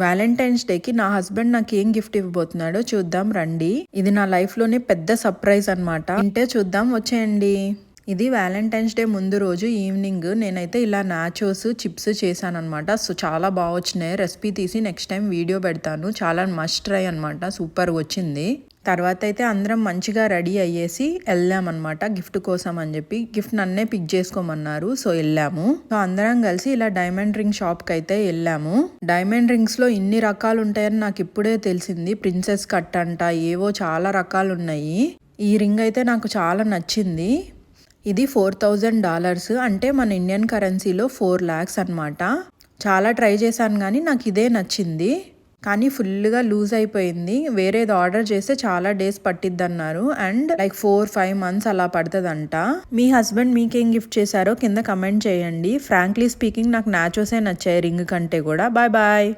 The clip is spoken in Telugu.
వ్యాలంటైన్స్ డేకి నా హస్బెండ్ నాకు ఏం గిఫ్ట్ ఇవ్వబోతున్నాడో చూద్దాం రండి. ఇది నా లైఫ్ లోనే పెద్ద సర్ప్రైజ్ అన్నమాట. ఇంటే చూద్దాం వచ్చేయండి. ఇది వ్యాలంటైన్స్ డే ముందు రోజు ఈవినింగ్ నేనైతే ఇలా నాచోస్ చిప్స్ చేశాను అనమాట. సో చాలా బాగా వచ్చినాయి. రెసిపీ తీసి నెక్స్ట్ టైం వీడియో పెడతాను. చాలా మస్ట్ ట్రై అనమాట. సూపర్గా వచ్చింది. తర్వాత అయితే అందరం మంచిగా రెడీ అయ్యేసి వెళ్ళామన్నమాట గిఫ్ట్ కోసం అని చెప్పి. గిఫ్ట్ నన్నే పిక్ చేసుకోమన్నారు. సో వెళ్ళాము. సో అందరం కలిసి ఇలా డైమండ్ రింగ్ షాప్కి అయితే వెళ్ళాము. డైమండ్ రింగ్స్ లో ఇన్ని రకాలు ఉంటాయని నాకు ఇప్పుడే తెలిసింది. ప్రిన్సెస్ కట్ అంట, ఏవో చాలా రకాలు ఉన్నాయి. ఈ రింగ్ అయితే నాకు చాలా నచ్చింది. ఇది $4,000 అంటే మన ఇండియన్ కరెన్సీలో 4 lakhs అనమాట. చాలా ట్రై చేశాను కానీ నాకు ఇదే నచ్చింది. కానీ ఫుల్గా లూజ్ అయిపోయింది. వేరేది ఆర్డర్ చేస్తే చాలా డేస్ పట్టిద్ది అన్నారు. అండ్ లైక్ 4-5 months అలా పడుతుందంట. మీ హస్బెండ్ మీకేం గిఫ్ట్ చేశారో కింద కమెంట్ చేయండి. ఫ్రాంక్లీ స్పీకింగ్ నాకు నాచోసే నచ్చాయి రింగ్ కంటే కూడా. Bye bye.